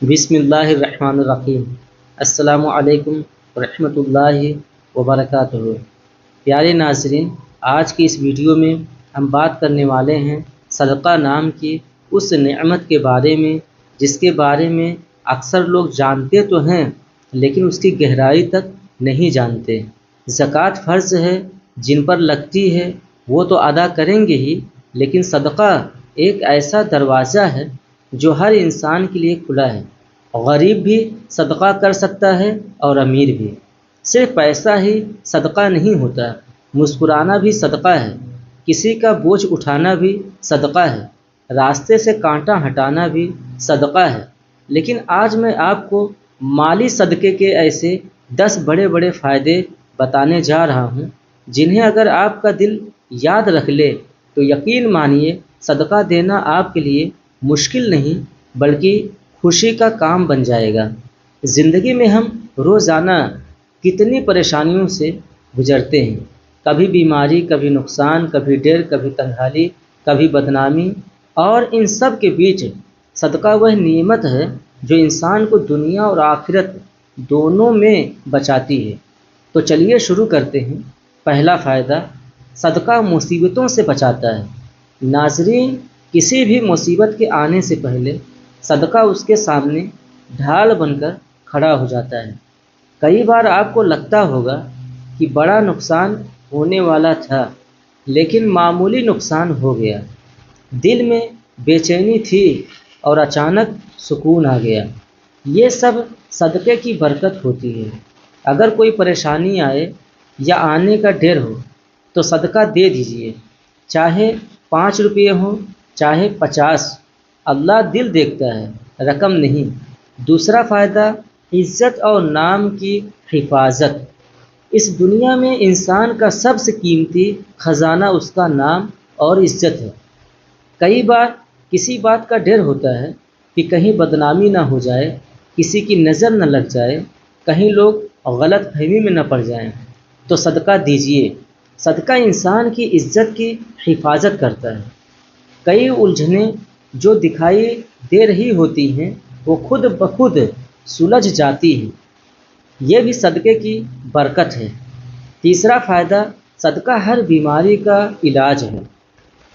بسم اللہ الرحمن الرحیم۔ السلام علیکم ورحمۃ اللہ وبرکاتہ۔ پیارے ناظرین، آج کی اس ویڈیو میں ہم بات کرنے والے ہیں صدقہ نام کی اس نعمت کے بارے میں جس کے بارے میں اکثر لوگ جانتے تو ہیں لیکن اس کی گہرائی تک نہیں جانتے۔ زکوٰۃ فرض ہے، جن پر لگتی ہے وہ تو ادا کریں گے ہی، لیکن صدقہ ایک ایسا دروازہ ہے جو ہر انسان کے لیے کھلا ہے۔ غریب بھی صدقہ کر سکتا ہے اور امیر بھی۔ صرف پیسہ ہی صدقہ نہیں ہوتا، مسکرانا بھی صدقہ ہے، کسی کا بوجھ اٹھانا بھی صدقہ ہے، راستے سے کانٹا ہٹانا بھی صدقہ ہے۔ لیکن آج میں آپ کو مالی صدقے کے ایسے 10 بڑے بڑے فائدے بتانے جا رہا ہوں جنہیں اگر آپ کا دل یاد رکھ لے تو یقین مانیے صدقہ دینا آپ کے لیے مشکل نہیں بلکہ خوشی کا کام بن جائے گا۔ زندگی میں ہم روزانہ کتنی پریشانیوں سے گزرتے ہیں، کبھی بیماری، کبھی نقصان، کبھی ڈر، کبھی تنہائی، کبھی بدنامی، اور ان سب کے بیچ صدقہ وہ نعمت ہے جو انسان کو دنیا اور آخرت دونوں میں بچاتی ہے۔ تو چلیے شروع کرتے ہیں۔ پہلا فائدہ، صدقہ مصیبتوں سے بچاتا ہے۔ ناظرین، کسی بھی مصیبت کے آنے سے پہلے صدقہ اس کے سامنے ڈھال بن کر کھڑا ہو جاتا ہے۔ کئی بار آپ کو لگتا ہوگا کہ بڑا نقصان ہونے والا تھا لیکن معمولی نقصان ہو گیا، دل میں بے چینی تھی اور اچانک سکون آ گیا۔ یہ سب صدقے کی برکت ہوتی ہے۔ اگر کوئی پریشانی آئے یا آنے کا ڈر ہو تو صدقہ دے دیجیے، چاہے 5 روپے ہوں چاہے 50۔ اللہ دل دیکھتا ہے، رقم نہیں۔ دوسرا فائدہ، عزت اور نام کی حفاظت۔ اس دنیا میں انسان کا سب سے قیمتی خزانہ اس کا نام اور عزت ہے۔ کئی بار کسی بات کا ڈر ہوتا ہے کہ کہیں بدنامی نہ ہو جائے، کسی کی نظر نہ لگ جائے، کہیں لوگ غلط فہمی میں نہ پڑ جائیں، تو صدقہ دیجیے۔ صدقہ انسان کی عزت کی حفاظت کرتا ہے۔ کئی الجھنیں جو دکھائی دے رہی ہوتی ہیں وہ خود بخود سلجھ جاتی ہیں۔ یہ بھی صدقے کی برکت ہے۔ تیسرا فائدہ، صدقہ ہر بیماری کا علاج ہے۔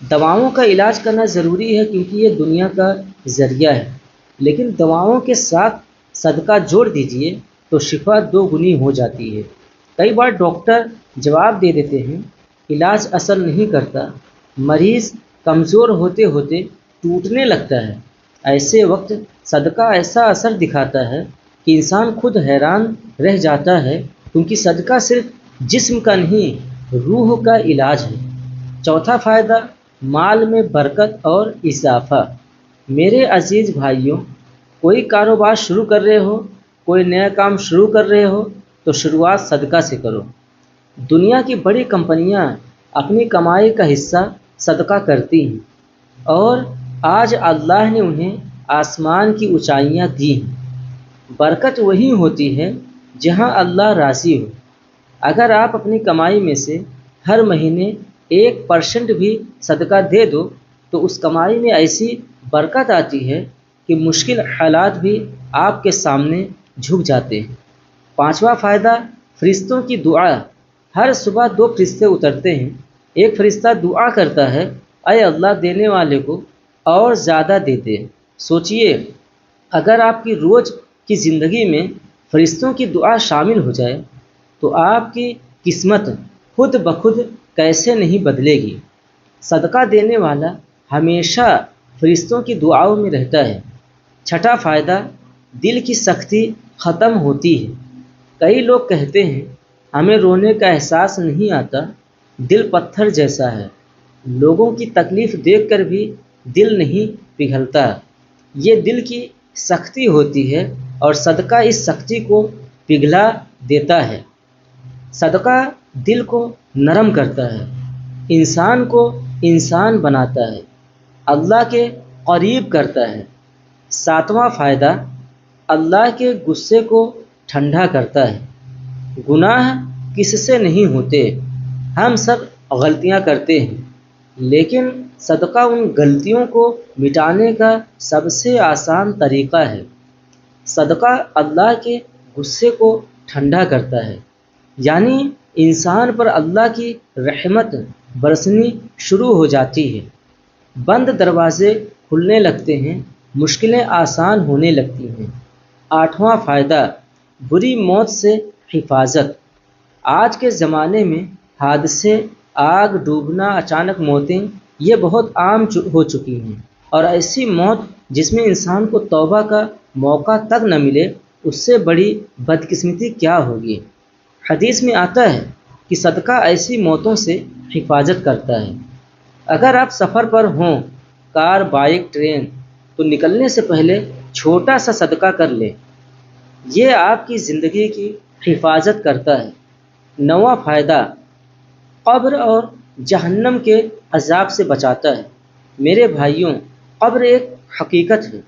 دواؤں کا علاج کرنا ضروری ہے کیونکہ یہ دنیا کا ذریعہ ہے، لیکن دواؤں کے ساتھ صدقہ جوڑ دیجئے تو شفا 2 گنی ہو جاتی ہے۔ کئی بار ڈاکٹر جواب دے دیتے ہیں علاج اثر نہیں کرتا، مریض کمزور ہوتے ہوتے ٹوٹنے لگتا ہے۔ ایسے وقت صدقہ ایسا اثر دکھاتا ہے کہ انسان خود حیران رہ جاتا ہے، کیونکہ صدقہ صرف جسم کا نہیں روح کا علاج ہے۔ چوتھا فائدہ، مال میں برکت اور اضافہ۔ میرے عزیز بھائیوں، کوئی کاروبار شروع کر رہے ہو، کوئی نیا کام شروع کر رہے ہو تو شروعات صدقہ سے کرو۔ دنیا کی بڑی کمپنیاں اپنی کمائی کا حصہ صدقہ کرتی ہیں، اور آج اللہ نے انہیں آسمان کی اونچائیاں دی ہیں۔ برکت وہی ہوتی ہے جہاں اللہ راضی ہو۔ اگر آپ اپنی کمائی میں سے ہر مہینے 1% بھی صدقہ دے دو تو اس کمائی میں ایسی برکت آتی ہے کہ مشکل حالات بھی آپ کے سامنے جھک جاتے ہیں۔ پانچواں فائدہ، فرشتوں کی دعا۔ ہر صبح 2 فرشتے اترتے ہیں۔ ایک فرشتہ دعا کرتا ہے، اے اللہ دینے والے کو اور زیادہ دے دے۔ سوچئے، اگر آپ کی روز کی زندگی میں فرشتوں کی دعا شامل ہو جائے تو آپ کی قسمت خود بخود کیسے نہیں بدلے گی۔ صدقہ دینے والا ہمیشہ فرشتوں کی دعاؤں میں رہتا ہے۔ چھٹا فائدہ، دل کی سختی ختم ہوتی ہے۔ کئی لوگ کہتے ہیں ہمیں رونے کا احساس نہیں آتا، دل پتھر جیسا ہے۔ لوگوں کی تکلیف دیکھ کر بھی دل نہیں پگھلتا، یہ دل کی سختی ہوتی ہے اور صدقہ اس سختی کو پگھلا دیتا ہے۔ صدقہ دل کو نرم کرتا ہے، انسان کو انسان بناتا ہے، اللہ کے قریب کرتا ہے۔ ساتواں فائدہ، اللہ کے غصے کو ٹھنڈا کرتا ہے۔ گناہ کس سے نہیں ہوتے، ہم سب غلطیاں کرتے ہیں، لیکن صدقہ ان غلطیوں کو مٹانے کا سب سے آسان طریقہ ہے۔ صدقہ اللہ کے غصے کو ٹھنڈا کرتا ہے، یعنی انسان پر اللہ کی رحمت برسنی شروع ہو جاتی ہے، بند دروازے کھلنے لگتے ہیں، مشکلیں آسان ہونے لگتی ہیں۔ آٹھواں فائدہ، بری موت سے حفاظت۔ آج کے زمانے میں حادثے، آگ، ڈوبنا، اچانک موتیں یہ بہت عام ہو چکی ہیں، اور ایسی موت جس میں انسان کو توبہ کا موقع تک نہ ملے، اس سے بڑی بدقسمتی کیا ہوگی۔ حدیث میں آتا ہے کہ صدقہ ایسی موتوں سے حفاظت کرتا ہے۔ اگر آپ سفر پر ہوں، کار، بائک، ٹرین، تو نکلنے سے پہلے چھوٹا سا صدقہ کر لیں، یہ آپ کی زندگی کی حفاظت کرتا ہے۔ نواں فائدہ، قبر اور جہنم کے عذاب سے بچاتا ہے۔ میرے بھائیوں، قبر ایک حقیقت ہے،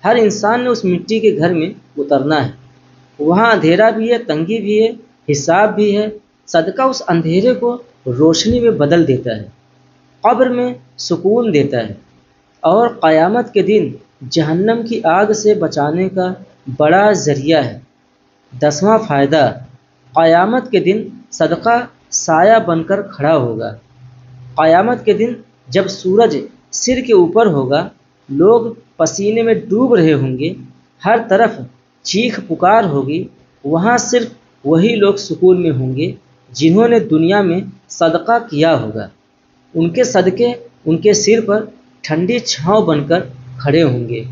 ہر انسان نے اس مٹی کے گھر میں اترنا ہے، وہاں اندھیرا بھی ہے، تنگی بھی ہے، حساب بھی ہے۔ صدقہ اس اندھیرے کو روشنی میں بدل دیتا ہے، قبر میں سکون دیتا ہے، اور قیامت کے دن جہنم کی آگ سے بچانے کا بڑا ذریعہ ہے۔ دسواں فائدہ، قیامت کے دن صدقہ سایہ بن کر کھڑا ہوگا۔ قیامت کے دن جب سورج سر کے اوپر ہوگا، لوگ پسینے میں ڈوب رہے ہوں گے، ہر طرف چیخ پکار ہوگی، وہاں صرف وہی لوگ سکون میں ہوں گے جنہوں نے دنیا میں صدقہ کیا ہوگا۔ ان کے صدقے ان کے سر پر ٹھنڈی چھاؤں بن کر کھڑے ہوں گے،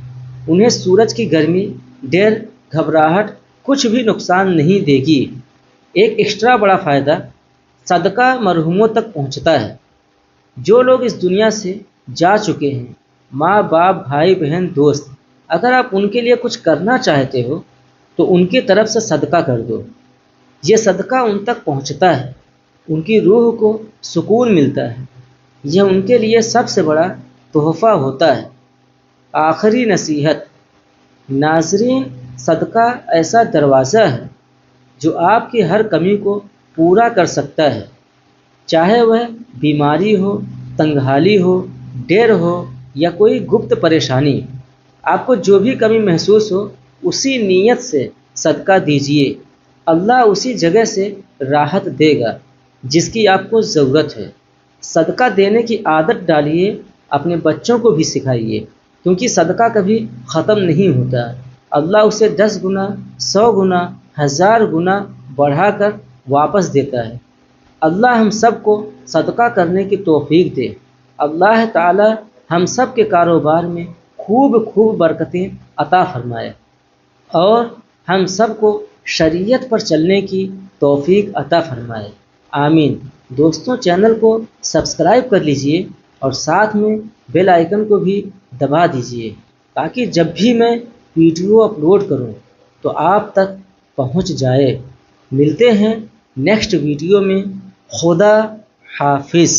انہیں سورج کی گرمی، ڈر، گھبراہٹ کچھ بھی نقصان نہیں دے گی۔ ایک ایکسٹرا بڑا فائدہ، صدقہ مرحوموں تک پہنچتا ہے۔ جو لوگ اس دنیا سے جا چکے ہیں، ماں باپ، بھائی بہن، دوست، اگر آپ ان کے لیے کچھ کرنا چاہتے ہو تو ان کی طرف سے صدقہ کر دو۔ یہ صدقہ ان تک پہنچتا ہے، ان کی روح کو سکون ملتا ہے، یہ ان کے لیے سب سے بڑا تحفہ ہوتا ہے۔ آخری نصیحت، ناظرین، صدقہ ایسا دروازہ ہے جو آپ کی ہر کمی کو پورا کر سکتا ہے، چاہے وہ بیماری ہو، تنگحالی ہو، ڈر ہو، یا کوئی گپت پریشانی۔ آپ کو جو بھی کمی محسوس ہو، اسی نیت سے صدقہ دیجیے، اللہ اسی جگہ سے راحت دے گا جس کی آپ کو ضرورت ہے۔ صدقہ دینے کی عادت ڈالیے، اپنے بچوں کو بھی سکھائیے، کیونکہ صدقہ کبھی ختم نہیں ہوتا، اللہ اسے 10 گنا، 100 گنا، 1000 گنا بڑھا کر واپس دیتا ہے۔ اللہ ہم سب کو صدقہ کرنے کی توفیق دے۔ اللہ تعالی ہم سب کے کاروبار میں خوب خوب برکتیں عطا فرمائے، اور ہم سب کو شریعت پر چلنے کی توفیق عطا فرمائے، آمین۔ دوستوں، چینل کو سبسکرائب کر لیجئے اور ساتھ میں بیل آئیکن کو بھی دبا دیجئے، تاکہ جب بھی میں ویڈیو اپلوڈ کروں تو آپ تک پہنچ جائے۔ ملتے ہیں نیکسٹ ویڈیو میں۔ خدا حافظ۔